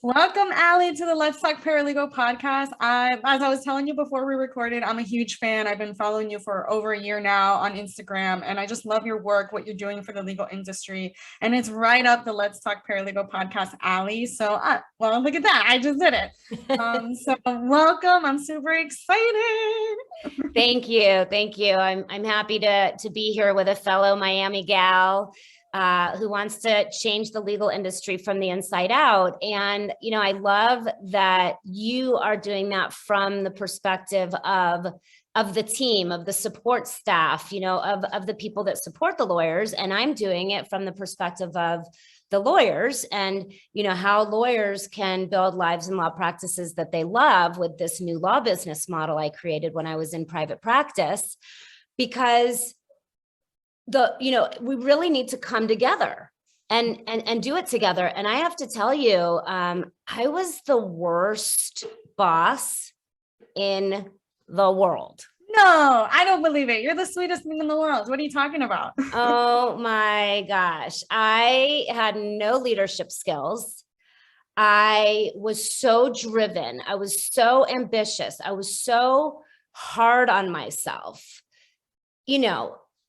Welcome, Allie, to the Let's Talk Paralegal podcast. As I was telling you before we recorded, I'm a huge fan. I've been following you for over a year now on Instagram, and I just love your work, what you're doing for the legal industry. And it's right up the Let's Talk Paralegal podcast alley. So, well, look at that. I just did it. So welcome. I'm super excited. Thank you. Thank you. I'm happy to be here with a fellow Miami gal who wants to change the legal industry from the inside out. And, I love that you are doing that from the perspective of the team, of the support staff, of the people that support the lawyers. And I'm doing it from the perspective of the lawyers and, how lawyers can build lives and law practices that they love with this new law business model I created when I was in private practice, because we really need to come together and do it together. And I have to tell you, I was the worst boss in the world. No, I don't believe it. You're the sweetest thing in the world. What are you talking about? Oh my gosh. I had no leadership skills. I was so driven. I was so ambitious. I was so hard on myself.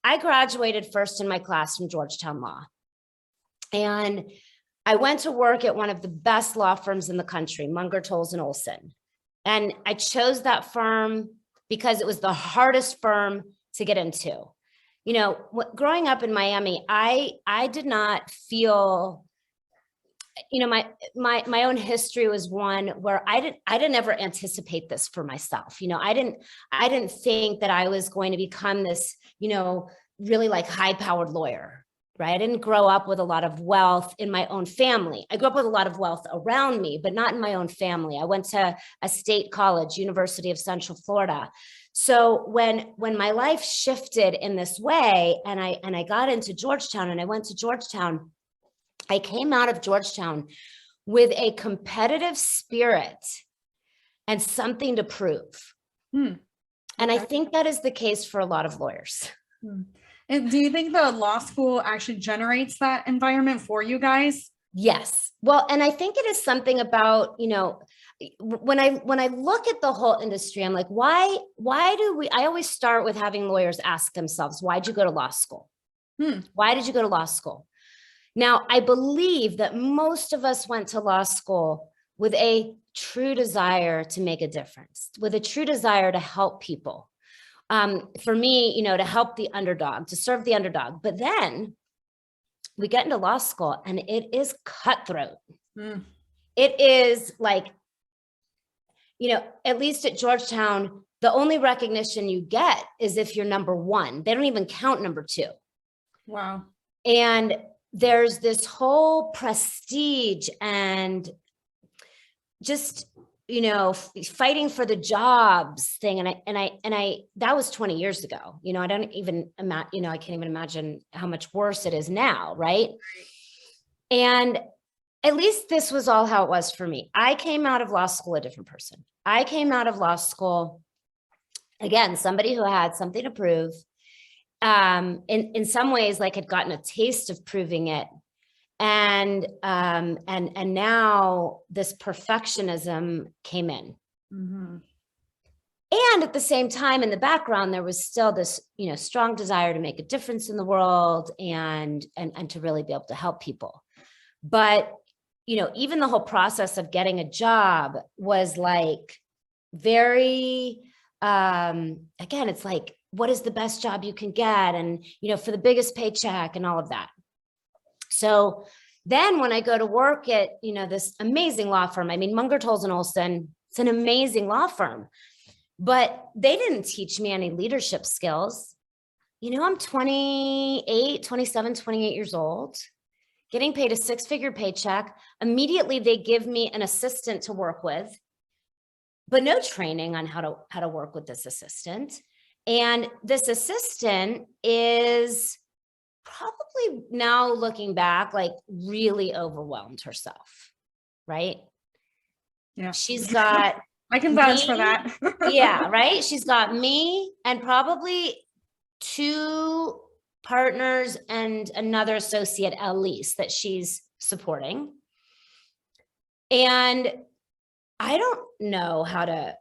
I graduated first in my class from Georgetown Law. And I went to work at one of the best law firms in the country, Munger, Tolles & Olson. And I chose that firm because it was the hardest firm to get into. Growing up in Miami, I did not feel, my own history was one where I didn't ever anticipate this for myself. I didn't think that I was going to become this, really like high-powered lawyer, right? I didn't grow up with a lot of wealth in my own family. I grew up with a lot of wealth around me, but not in my own family. I went to a state college, University of Central Florida. So when my life shifted in this way, and I got into Georgetown and I went to Georgetown, I came out of Georgetown with a competitive spirit and something to prove. And I think that is the case for a lot of lawyers. And do you think the law school actually generates that environment for you guys? Yes. Well, and I think it is something about, when I look at the whole industry, I'm like, why do I always start with having lawyers ask themselves, why'd you go to law school? Why did you go to law school? Now, I believe that most of us went to law school with a true desire to make a difference, with a true desire to help people. For me, to help the underdog, to serve the underdog. But then we get into law school and it is cutthroat. It is like, at least at Georgetown, the only recognition you get is if you're number one. They don't even count number two. Wow. And there's this whole prestige and just, fighting for the jobs thing. And I, that was 20 years ago, I don't even imagine, I can't even imagine how much worse it is now. Right. And at least this was all how it was for me. I came out of law school a different person. I came out of law school, again, somebody who had something to prove. In some ways, like had gotten a taste of proving it. And now this perfectionism came in. And at the same time, in the background, there was still this, strong desire to make a difference in the world and to really be able to help people. But, even the whole process of getting a job was like very, again, it's like, what is the best job you can get? And, for the biggest paycheck and all of that. So then when I go to work at, this amazing law firm, Munger, Tolles & Olson, it's an amazing law firm, but they didn't teach me any leadership skills. I'm 27, 28 years old, getting paid a six-figure paycheck. Immediately they give me an assistant to work with, but no training on how to work with this assistant. And this assistant is probably, now looking back, like really overwhelmed herself, right? Yeah. She's got I can vouch for that. Yeah, right? She's got me and probably two partners and another associate at least that she's supporting. And I don't know how to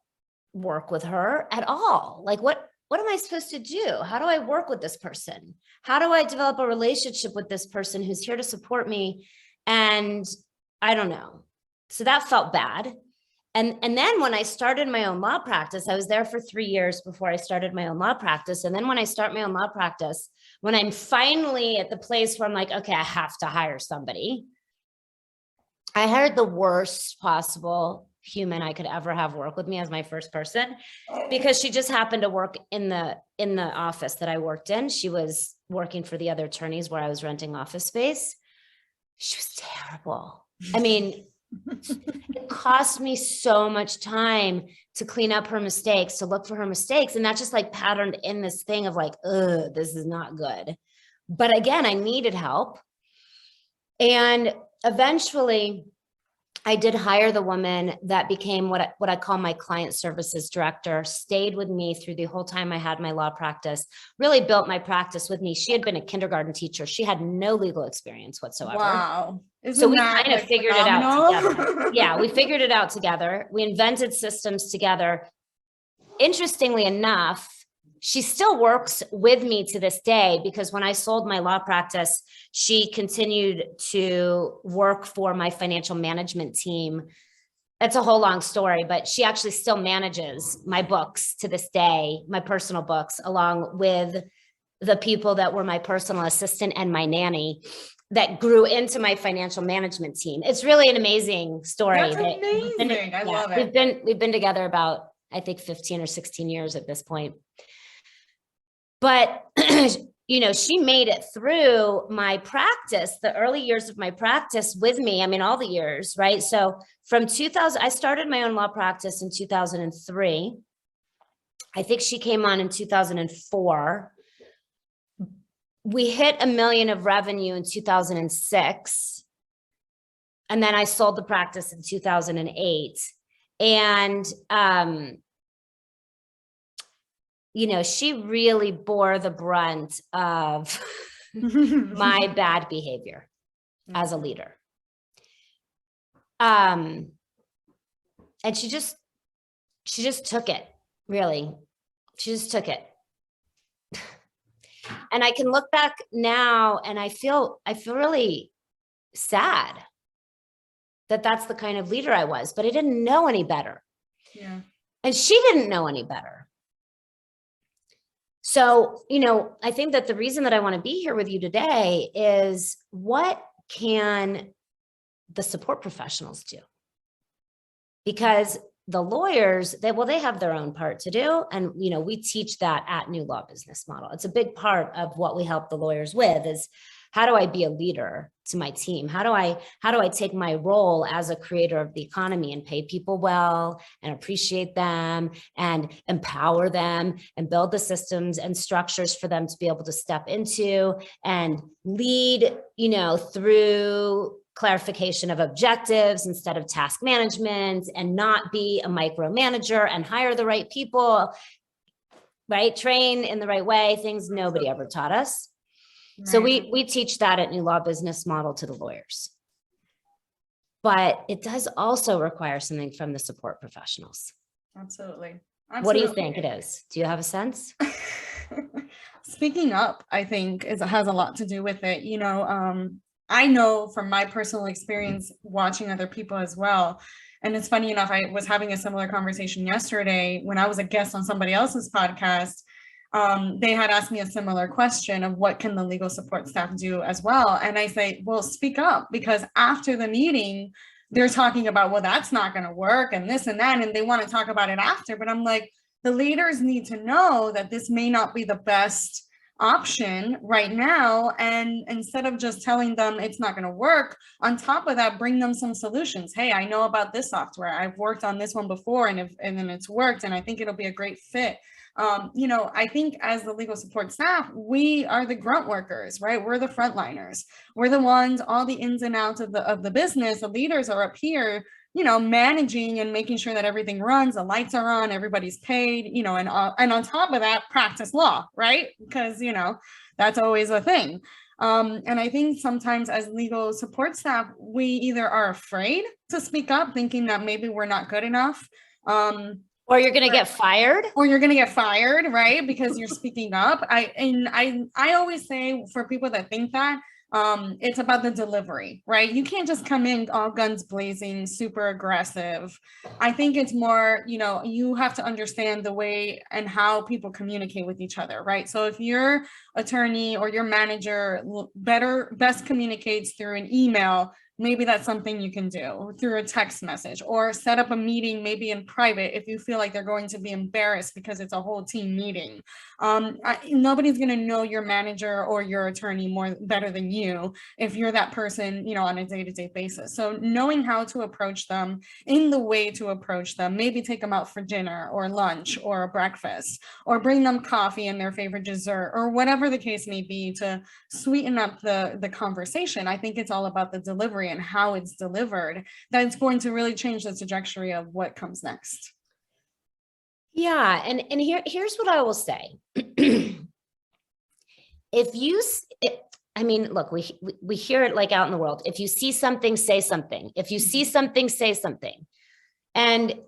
work with her at all. Like, what am I supposed to do? How do I work with this person? How do I develop a relationship with this person who's here to support me? And I don't know. So that felt bad. And then when I started my own law practice, I was there for 3 years before I started my own law practice. And then when I start my own law practice, when I'm finally at the place where I'm like, okay, I have to hire somebody, I hired the worst possible human I could ever have work with me as my first person, because she just happened to work in the office that I worked in. She was working for the other attorneys where I was renting office space. She was terrible. I mean, it cost me so much time to clean up her mistakes, to look for her mistakes. And that just like patterned in this thing of like, ugh, this is not good. But again, I needed help. And eventually I did hire the woman that became what I call my client services director, stayed with me through the whole time I had my law practice, really built my practice with me. She had been a kindergarten teacher. She had no legal experience whatsoever. Wow. So we kind of figured it out together. Yeah, we figured it out together. We invented systems together. Interestingly enough, she still works with me to this day, because when I sold my law practice, she continued to work for my financial management team. It's a whole long story, but she actually still manages my books to this day, my personal books, along with the people that were my personal assistant and my nanny that grew into my financial management team. It's really an amazing story. That's amazing. I love it. We've been together about, I think, 15 or 16 years at this point. But, you know, she made it through my practice, the early years of my practice with me. I mean, all the years, right? So from 2000, I started my own law practice in 2003. I think she came on in 2004. We hit $1 million of revenue in 2006. And then I sold the practice in 2008. And, you know, she really bore the brunt of my bad behavior as a leader. And she just took it, really. She just took it. And I can look back now and I feel really sad that that's the kind of leader I was, but I didn't know any better. Yeah. And she didn't know any better. So, you know, I think that the reason that I want to be here with you today is, what can the support professionals do? Because the lawyers, they have their own part to do. And, you know, we teach that at New Law Business Model. It's a big part of what we help the lawyers with is, how do I be a leader to my team? How do I take my role as a creator of the economy and pay people well and appreciate them and empower them and build the systems and structures for them to be able to step into and lead, you know, through clarification of objectives instead of task management, and not be a micromanager and hire the right people, right? Train in the right way, things nobody ever taught us. Right. So we teach that at New Law Business Model to the lawyers. But it does also require something from the support professionals. Absolutely. What do you think it is? Do you have a sense? Speaking up, I think, has a lot to do with it. You know, I know from my personal experience watching other people as well. And it's funny enough, I was having a similar conversation yesterday when I was a guest on somebody else's podcast. They had asked me a similar question of what can the legal support staff do as well. And I say, well, speak up, because after the meeting, they're talking about, well, that's not going to work and this and that, and they want to talk about it after. But I'm like, the leaders need to know that this may not be the best option right now. And instead of just telling them it's not going to work, on top of that, bring them some solutions. Hey, I know about this software. I've worked on this one before, and then it's worked, and I think it'll be a great fit. You know, I think as the legal support staff, we are the grunt workers, right? We're the frontliners. We're the ones, all the ins and outs of the business. The leaders are up here, you know, managing and making sure that everything runs, the lights are on, everybody's paid, you know, and on top of that, practice law, right? Because, you know, that's always a thing. And I think sometimes as legal support staff, we either are afraid to speak up, thinking that maybe we're not good enough. Or you're going to get fired. Or you're going to get fired, right? Because you're speaking up. I always say for people that think that, it's about the delivery, right? You can't just come in all guns blazing, super aggressive. I think it's more, you have to understand the way and how people communicate with each other, right? So if your attorney or your manager best communicates through an email, maybe that's something you can do through a text message, or set up a meeting maybe in private if you feel like they're going to be embarrassed because it's a whole team meeting. Nobody's going to know your manager or your attorney better than you if you're that person, on a day-to-day basis. So knowing how to approach them, in the way to approach them, maybe take them out for dinner or lunch or a breakfast, or bring them coffee and their favorite dessert, or whatever the case may be, to sweeten up the conversation. I think it's all about the delivery and how it's delivered that's going to really change the trajectory of what comes next. Yeah. And here's what I will say. Look, we hear it like out in the world. If you see something, say something. If you see something, say something. And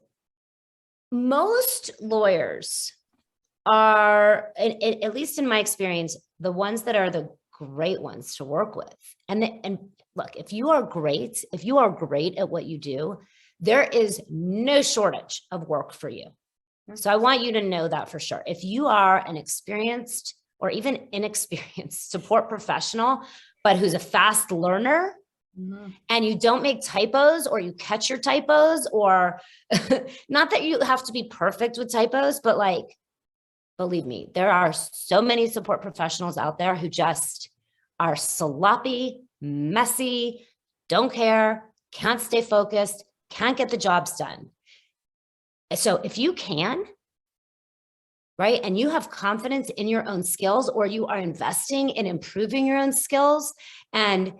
most lawyers are, at least in my experience, the ones that are the great ones to work with. And look, if you are great at what you do, there is no shortage of work for you. So I want you to know that for sure. If you are an experienced or even inexperienced support professional, but who's a fast learner, and you don't make typos, or you catch your typos, or not that you have to be perfect with typos, but like, believe me, there are so many support professionals out there who just are sloppy, messy, don't care, can't stay focused, can't get the jobs done. So if you can, right, and you have confidence in your own skills, or you are investing in improving your own skills, and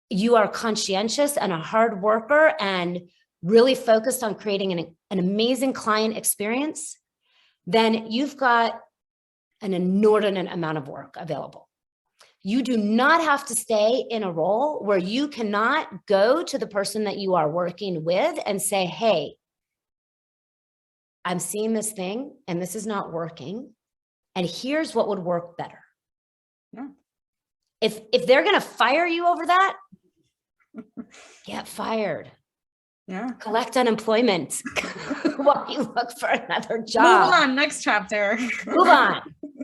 you are conscientious and a hard worker and really focused on creating an amazing client experience, then you've got an inordinate amount of work available. You do not have to stay in a role where you cannot go to the person that you are working with and say, hey, I'm seeing this thing and this is not working, and here's what would work better. Yeah. If they're going to fire you over that, get fired. Yeah. Collect unemployment while you look for another job. Move on, next chapter. Move on.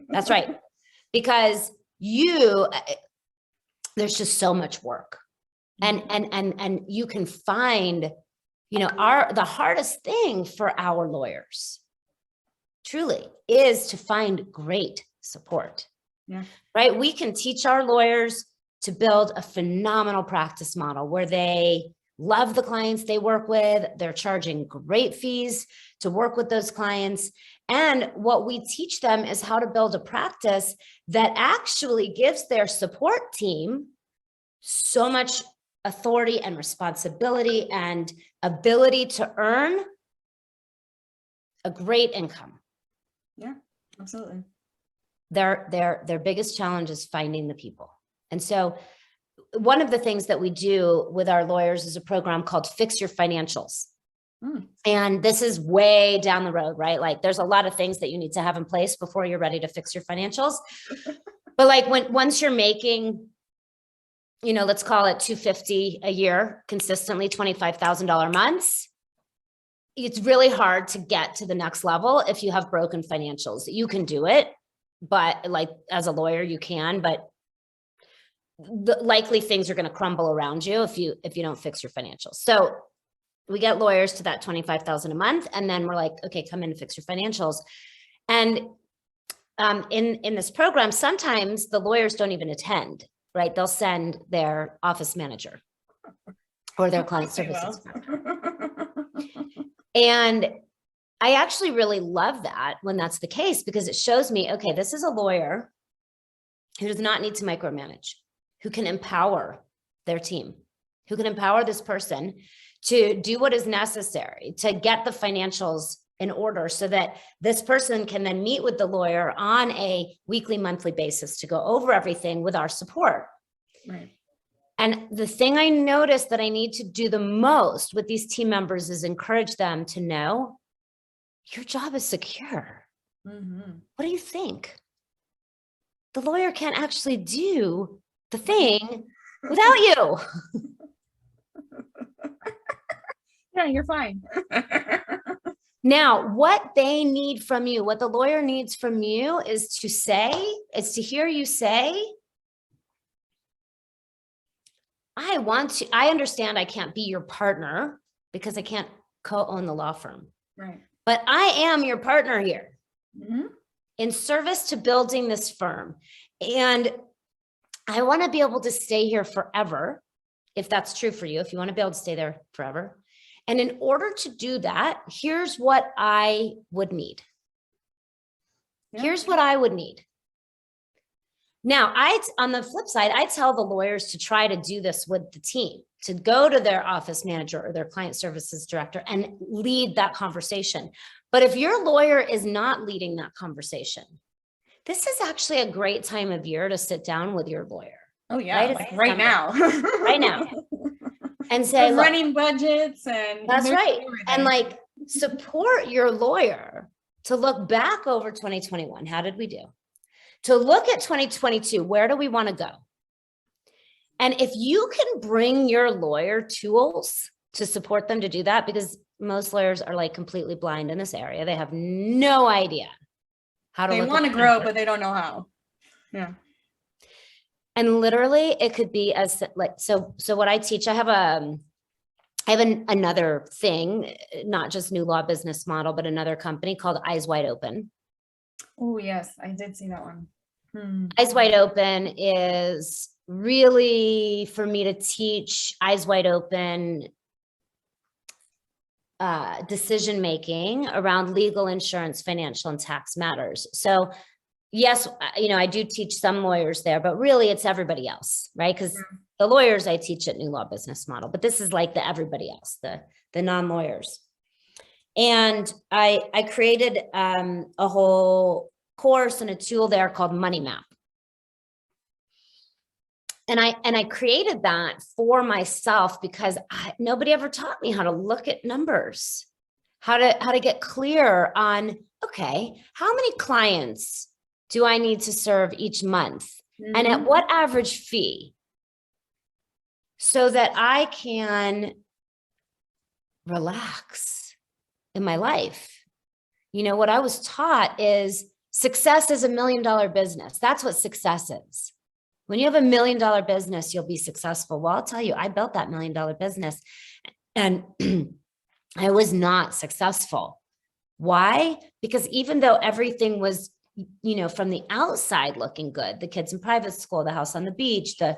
That's right. Because there's just so much work. And you can find, the hardest thing for our lawyers truly is to find great support. Yeah. Right? We can teach our lawyers to build a phenomenal practice model where they love the clients they work with. They're charging great fees to work with those clients. And what we teach them is how to build a practice that actually gives their support team so much authority and responsibility and ability to earn a great income. Yeah, absolutely. Their biggest challenge is finding the people. And so one of the things that we do with our lawyers is a program called Fix Your Financials. And this is way down the road, right? Like there's a lot of things that you need to have in place before you're ready to fix your financials. But like once you're making, let's call it $250 a year, consistently $25,000 months, it's really hard to get to the next level if you have broken financials. You can do it, but like as a lawyer, you can, but likely things are going to crumble around you if you don't fix your financials. So we get lawyers to that $25,000 a month, and then we're like, okay, come in and fix your financials. And in this program, sometimes the lawyers don't even attend, right? They'll send their office manager or their client services director. And I actually really love that when that's the case, because it shows me, okay, this is a lawyer who does not need to micromanage, who can empower their team, who can empower this person to do what is necessary to get the financials in order so that this person can then meet with the lawyer on a weekly, monthly basis to go over everything with our support. Right. And the thing I noticed that I need to do the most with these team members is encourage them to know your job is secure. Mm-hmm. What do you think? The lawyer can't actually do the thing without you. Yeah, you're fine. Now, what they need from you, what the lawyer needs from you is to hear you say, I understand I can't be your partner because I can't co-own the law firm, Right. but I am your partner here Mm-hmm. in service to building this firm. And I want to be able to stay here forever, if that's true for you, if you want to be able to stay there forever. And in order to do that, here's what I would need. Yeah. Here's what I would need. Now, on the flip side, I tell the lawyers to try to do this with the team, to go to their office manager or their client services director and lead that conversation. But if your lawyer is not leading that conversation, this is actually a great time of year to sit down with your lawyer. Oh yeah, right now. Right now. And say, running budgets and that's right. And like support your lawyer to look back over 2021. How did we do? To look at 2022, where do we want to go? And if you can bring your lawyer tools to support them to do that, because most lawyers are like completely blind in this area. They have no idea how to. They want to grow, but they don't know how. Yeah. And literally it could be as like, so what I teach, I have another thing, not just new law business model, but another company called Eyes Wide Open. Oh yes, I did see that one. Eyes Wide Open is really for me to teach eyes wide open decision-making around legal, insurance, financial, and tax matters. So yes, I do teach some lawyers there, but really it's everybody else, right? Because the lawyers I teach at New Law Business Model, but this is like the everybody else, the non-lawyers. And I created a whole course and a tool there called Money Map. And I created that for myself because nobody ever taught me how to look at numbers, how to get clear on, okay, how many clients do I need to serve each month? Mm-hmm. And at what average fee? So that I can relax in my life. What I was taught is success is $1 million business. That's what success is. When you have $1 million business, you'll be successful. Well, I'll tell you, I built that $1 million business and I was not successful. Why? Because even though everything was, from the outside looking good, the kids in private school, the house on the beach, the,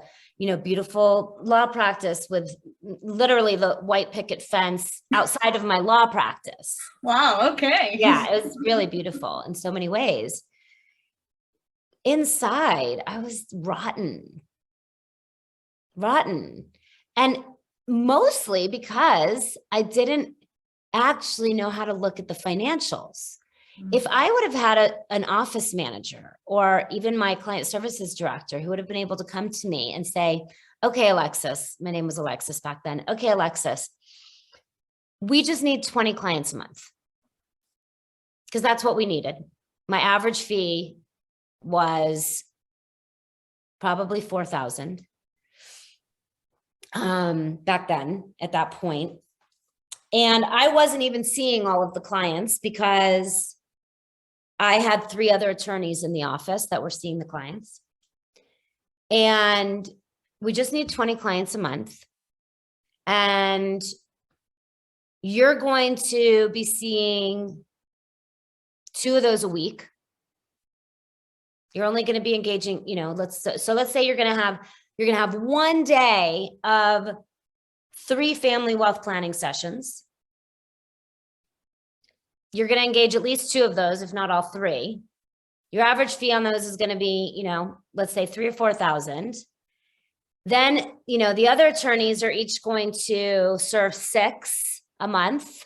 beautiful law practice with literally the white picket fence outside of my law practice. Wow. Okay. Yeah, it was really beautiful in so many ways. Inside, I was rotten. And mostly because I didn't actually know how to look at the financials. If I would have had an office manager or even my client services director who would have been able to come to me and say, okay, Alexis, my name was Alexis back then. Okay, Alexis, we just need 20 clients a month because that's what we needed. My average fee was probably $4,000 back then at that point. And I wasn't even seeing all of the clients because I had 3 other attorneys in the office that were seeing the clients. And we just need 20 clients a month. And you're going to be seeing 2 of those a week. You're only going to be engaging, let's say you're going to have one day of 3 family wealth planning sessions. You're going to engage at least 2 of those, if not all 3. Your average fee on those is going to be, let's say 3,000 or 4,000. Then, the other attorneys are each going to serve 6 a month,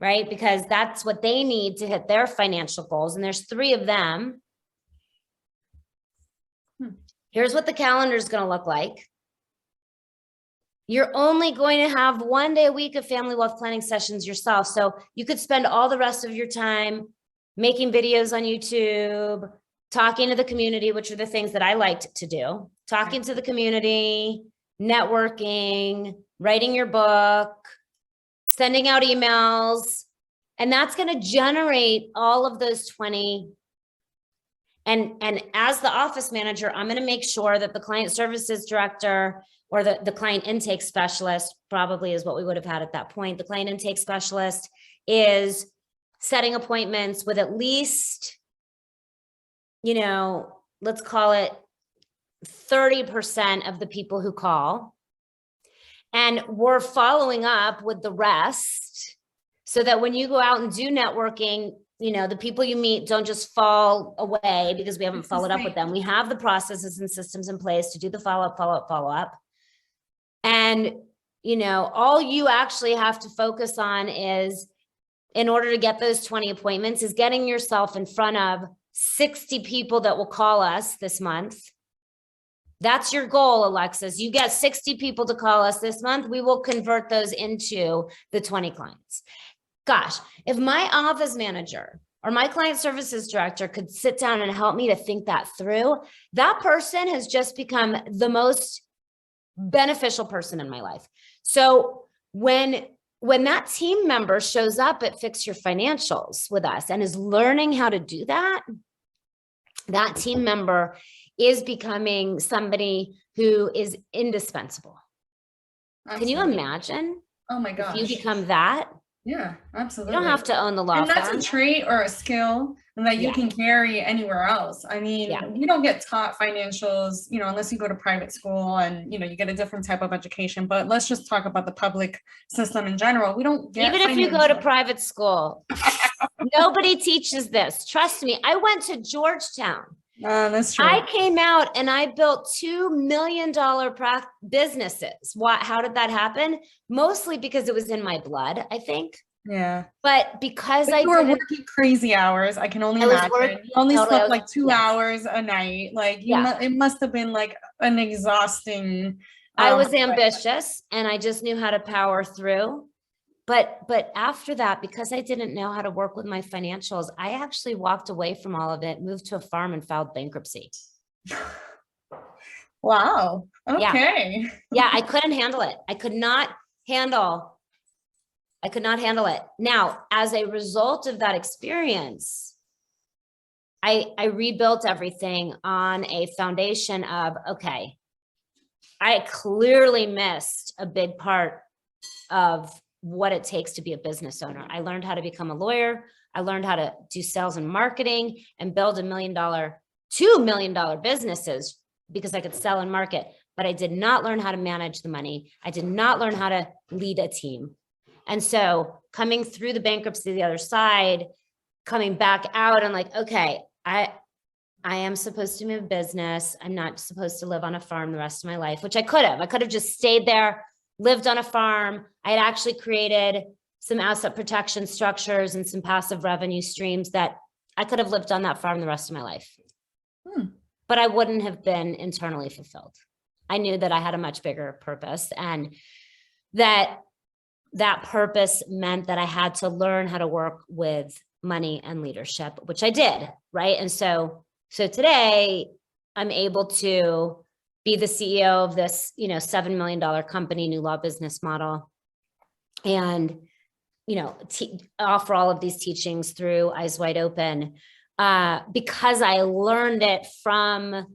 right? Because that's what they need to hit their financial goals. And there's 3 of them. Here's what the calendar is going to look like. You're only going to have 1 day a week of family wealth planning sessions yourself. So you could spend all the rest of your time making videos on YouTube, talking to the community, which are the things that I liked to do, talking to the community, networking, writing your book, sending out emails, and that's going to generate all of those 20. And as the office manager, I'm going to make sure that the client services director or the client intake specialist, probably is what we would have had at that point. The client intake specialist is setting appointments with at least, let's call it 30% of the people who call. And we're following up with the rest so that when you go out and do networking, the people you meet don't just fall away because we haven't followed up with them. We have the processes and systems in place to do the follow-up. And, all you actually have to focus on is, in order to get those 20 appointments, is getting yourself in front of 60 people that will call us this month. That's your goal, Alexis. You get 60 people to call us this month. We will convert those into the 20 clients. Gosh, if my office manager or my client services director could sit down and help me to think that through, that person has just become the most beneficial person in my life. So when that team member shows up at Fix Your Financials with us and is learning how to do that, that team member is becoming somebody who is indispensable. Absolutely. Can you imagine? Oh my gosh. If you become that? Yeah, absolutely. You don't have to own the law firm. And that's a trait or a skill that you can carry anywhere else. I mean, you don't get taught financials, unless you go to private school and, you get a different type of education. But let's just talk about the public system in general. We don't get Even if you go to private school, nobody teaches this. Trust me. I went to Georgetown. That's true. I came out and I built $2 million businesses. How did that happen? Mostly because it was in my blood, I think. Yeah. But because you were working crazy hours, I can only imagine. You only slept like 2 hours a night. Like it must have been like an exhausting. I was ambitious and I just knew how to power through. But after that, because I didn't know how to work with my financials, I actually walked away from all of it, moved to a farm and filed bankruptcy. Wow. Okay. Yeah, I couldn't handle it. I could not handle it. Now, as a result of that experience, I rebuilt everything on a foundation of, okay, I clearly missed a big part of what it takes to be a business owner. I learned how to become a lawyer. I learned how to do sales and marketing and build $1 million, $2 million businesses because I could sell and market, but I did not learn how to manage the money. I did not learn how to lead a team. And so coming through the bankruptcy, the other side, coming back out and like, okay, I am supposed to move business. I'm not supposed to live on a farm the rest of my life, which I could have. I could have just stayed there, lived on a farm. I had actually created some asset protection structures and some passive revenue streams that I could have lived on that farm the rest of my life. But I wouldn't have been internally fulfilled. I knew that I had a much bigger purpose and that purpose meant that I had to learn how to work with money and leadership, which I did, right? And so today I'm able to be the CEO of this, $7 million company, new law business model, and, offer all of these teachings through Eyes Wide Open, because I learned it from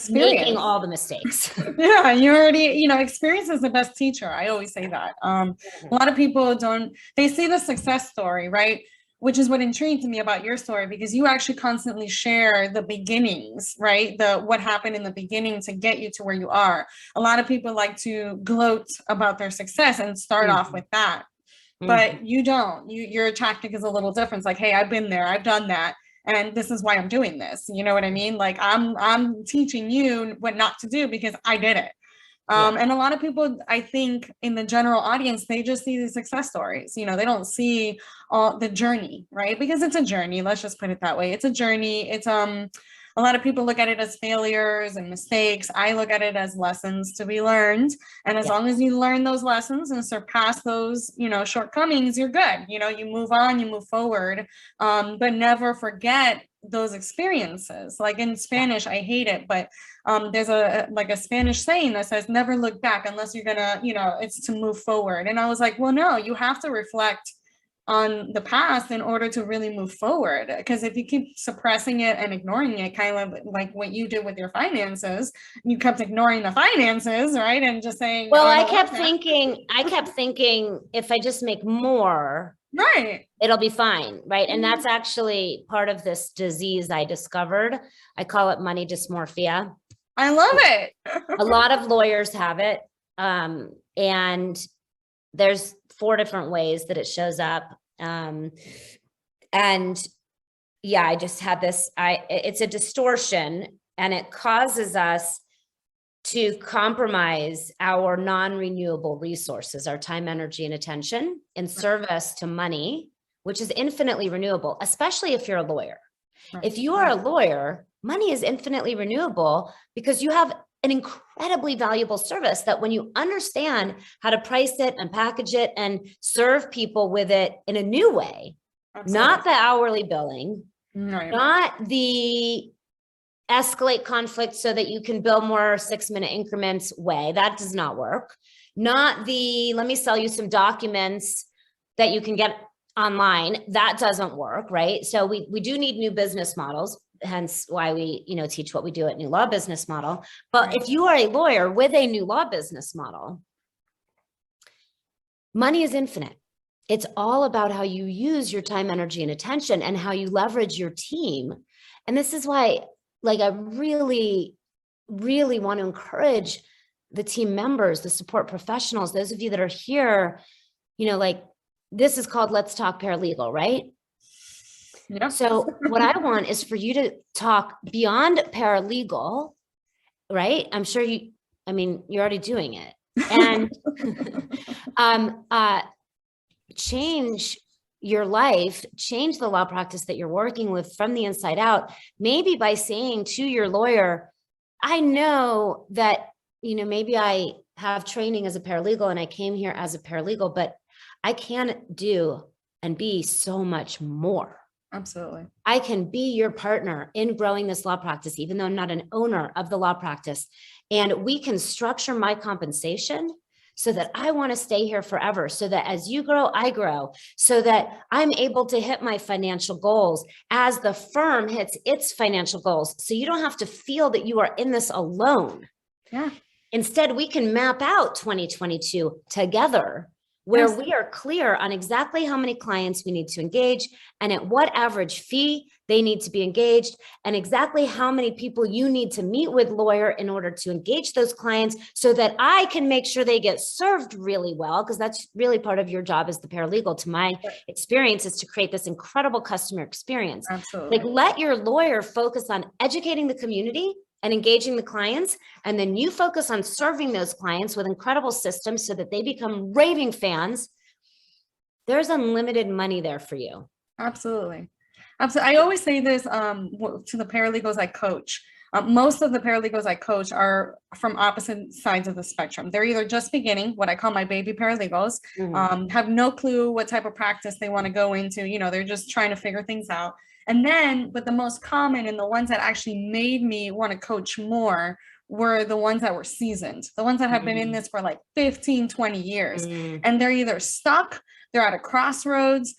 making all the mistakes. Yeah, you already, experience is the best teacher. I always say that. A lot of people they see the success story, right? Which is what intrigued me about your story, because you actually constantly share the beginnings, right? What happened in the beginning to get you to where you are. A lot of people like to gloat about their success and start off with that, but you don't. Your tactic is a little different. It's like, hey, I've been there, I've done that, and this is why I'm doing this. You know what I mean? Like I'm teaching you what not to do because I did it. And a lot of people, I think, in the general audience, they just see the success stories. They don't see all the journey, right? Because it's a journey. Let's just put it that way. It's a journey. It's a lot of people look at it as failures and mistakes. I look at it as lessons to be learned. And as long as you learn those lessons and surpass those, shortcomings, you're good. You move on, you move forward, but never forget those experiences. Like in Spanish, I hate it, but there's a Spanish saying that says never look back unless you're gonna, it's to move forward. And I was like, well, no, you have to reflect on the past in order to really move forward. Because if you keep suppressing it and ignoring it, kind of like what you did with your finances, you kept ignoring the finances, right? And just saying, well, I kept thinking if I just make more, right, it'll be fine, right? And that's actually part of this disease I discovered. I call it money dysmorphia. I love it. A lot of lawyers have it. And there's 4 different ways that it shows up. And yeah, I just had this, it's a distortion, and it causes us to compromise our non-renewable resources, our time, energy, and attention in service to money, which is infinitely renewable, especially if you're a lawyer. Right. If you are a lawyer, money is infinitely renewable because you have an incredibly valuable service that when you understand how to price it and package it and serve people with it in a new way, not the hourly billing, not the escalate conflict so that you can bill more 6-minute increments way. That does not work. Not the, let me sell you some documents that you can get online. That doesn't work, right? So we do need new business models. Hence why we, teach what we do at New Law Business Model. But if you are a lawyer with a new law business model, money is infinite. It's all about how you use your time, energy, and attention and how you leverage your team. And this is why, I really, really want to encourage the team members, the support professionals, those of you that are here, this is called Let's Talk Paralegal, right? Yeah. So what I want is for you to talk beyond paralegal, right? I'm sure you're already doing it, and change your life, change the law practice that you're working with from the inside out, maybe by saying to your lawyer, I know that, maybe I have training as a paralegal and I came here as a paralegal, but I can do and be so much more. Absolutely. I can be your partner in growing this law practice, even though I'm not an owner of the law practice. And we can structure my compensation so that I want to stay here forever, so that as you grow, I grow, so that I'm able to hit my financial goals as the firm hits its financial goals. So you don't have to feel that you are in this alone. Yeah. Instead, we can map out 2022 together, where we are clear on exactly how many clients we need to engage and at what average fee they need to be engaged, and exactly how many people you need to meet with lawyer in order to engage those clients, so that I can make sure they get served really well, because that's really part of your job as the paralegal, to my experience, is to create this incredible customer experience. Absolutely. Let your lawyer focus on educating the community and engaging the clients, and then you focus on serving those clients with incredible systems so that they become raving fans. There's unlimited money there for you. Absolutely. Absolutely. I always say this to the paralegals I coach. Most of the paralegals I coach are from opposite sides of the spectrum. They're either just beginning, what I call my baby paralegals, have no clue what type of practice they want to go into. They're just trying to figure things out. And then, but the most common and the ones that actually made me want to coach more were the ones that were seasoned, the ones that have been in this for like 15, 20 years. And they're either stuck, they're at a crossroads,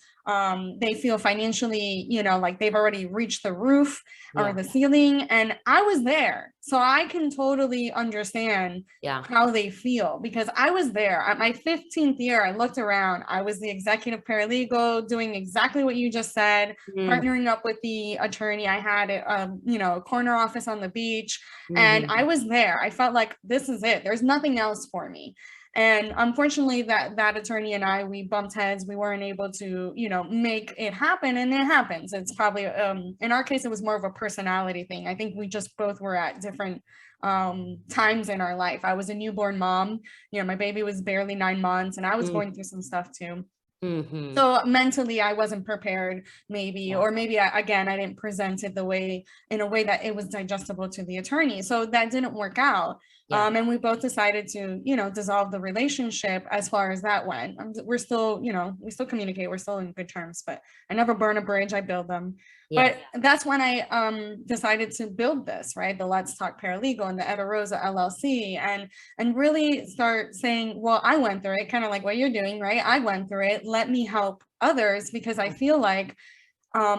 they feel financially, like they've already reached the roof or the ceiling. And I was there. So I can totally understand how they feel, because I was there at my 15th year. I looked around, I was the executive paralegal doing exactly what you just said, partnering up with the attorney. I had a corner office on the beach, and I was there. I felt like this is it. There's nothing else for me. And unfortunately, that attorney and we bumped heads. We weren't able to, make it happen. And it happens. It's probably, in our case, it was more of a personality thing. I think we just both were at different times in our life. I was a newborn mom. My baby was barely 9 months, and I was going through some stuff too. Mm-hmm. So mentally, I wasn't prepared, maybe, or maybe I didn't present it in a way that it was digestible to the attorney. So that didn't work out. And we both decided to, dissolve the relationship as far as that went. We're still, we still communicate. We're still in good terms, but I never burn a bridge. I build them. But that's when I decided to build this, right? The Let's Talk Paralegal and the Etta Rosa LLC, and really start saying, well, I went through it, kind of like what you're doing, right? I went through it. Let me help others, because I feel like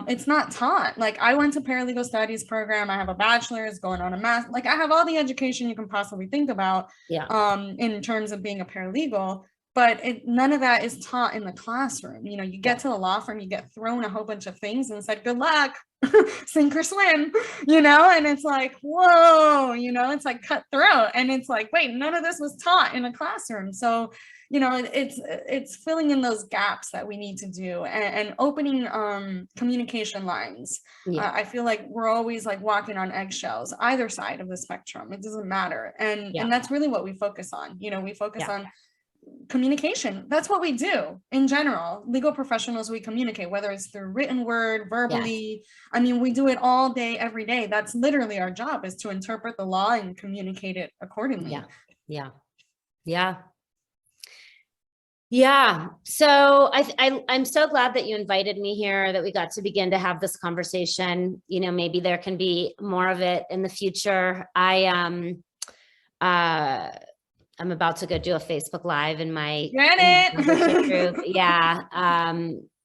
it's not taught. Like, I went to paralegal studies program. I have a bachelor's, going on a master. Like, I have all the education you can possibly think about in terms of being a paralegal. But none of that is taught in the classroom. You get to the law firm, you get thrown a whole bunch of things and said, good luck, sink or swim, and it's like, whoa, it's like cutthroat. And it's like, wait, none of this was taught in a classroom. So, it's filling in those gaps that we need to do, and opening communication lines. I feel like we're always like walking on eggshells, either side of the spectrum. It doesn't matter. And that's really what we focus on. We focus on communication. That's what we do in general. Legal professionals, we communicate, whether it's through written word, verbally. I mean, we do it all day, every day. That's literally our job, is to interpret the law and communicate it accordingly. So I'm so glad that you invited me here, that we got to begin to have this conversation. Maybe there can be more of it in the future. I'm about to go do a Facebook Live in my membership group.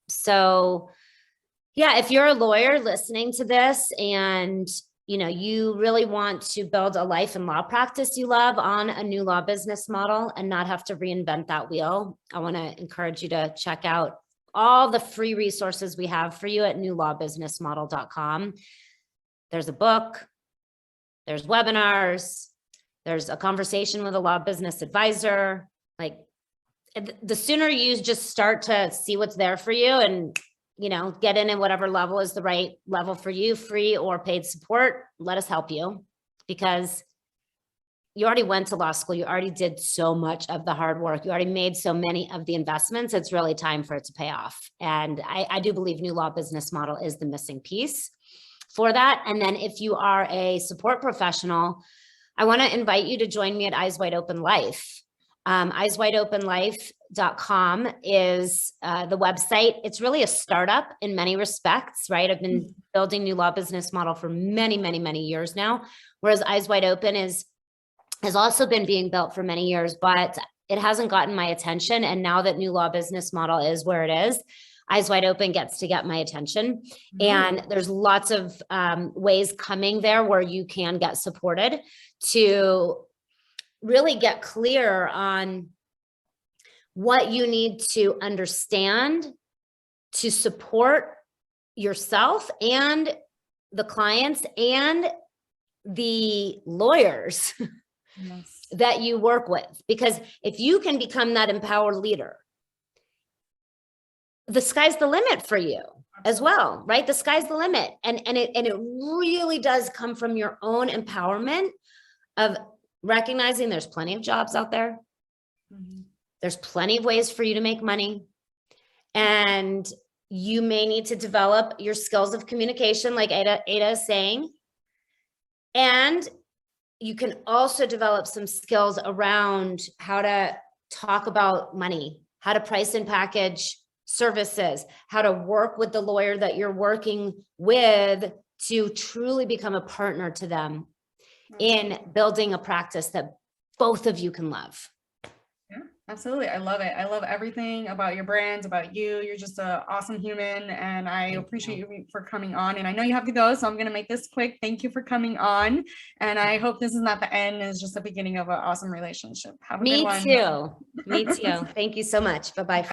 So if you're a lawyer listening to this, and you really want to build a life and law practice you love on a new law business model and not have to reinvent that wheel, I want to encourage you to check out all the free resources we have for you at newlawbusinessmodel.com. There's a book, there's webinars, there's a conversation with a law business advisor. Like, the sooner you just start to see what's there for you and, get in at whatever level is the right level for you, free or paid support, let us help you, because you already went to law school. You already did so much of the hard work. You already made so many of the investments. It's really time for it to pay off. And I do believe New Law Business Model is the missing piece for that. And then if you are a support professional, I want to invite you to join me at Eyes Wide Open Life. EyesWideOpenLife.com is the website. It's really a startup in many respects, right? I've been building New Law Business Model for many, many, many years now, whereas Eyes Wide Open has also been being built for many years, but it hasn't gotten my attention. And now that New Law Business Model is where it is, Eyes Wide Open gets to get my attention. And there's lots of ways coming there where you can get supported to really get clear on what you need to understand to support yourself and the clients and the lawyers that you work with. Because if you can become that empowered leader, the sky's the limit for you as well, right? The sky's the limit. And it really does come from your own empowerment of recognizing there's plenty of jobs out there. There's plenty of ways for you to make money. And you may need to develop your skills of communication, like Ada is saying. And you can also develop some skills around how to talk about money, how to price and package services, how to work with the lawyer that you're working with to truly become a partner to them in building a practice that both of you can love. Yeah, absolutely. I love it. I love everything about your brand, about you. You're just an awesome human, and I appreciate you for coming on. And I know you have to go, so I'm going to make this quick. Thank you for coming on. And I hope this is not the end. It's just the beginning of an awesome relationship. Have a good one. Me too. Me too. Thank you so much. Bye-bye.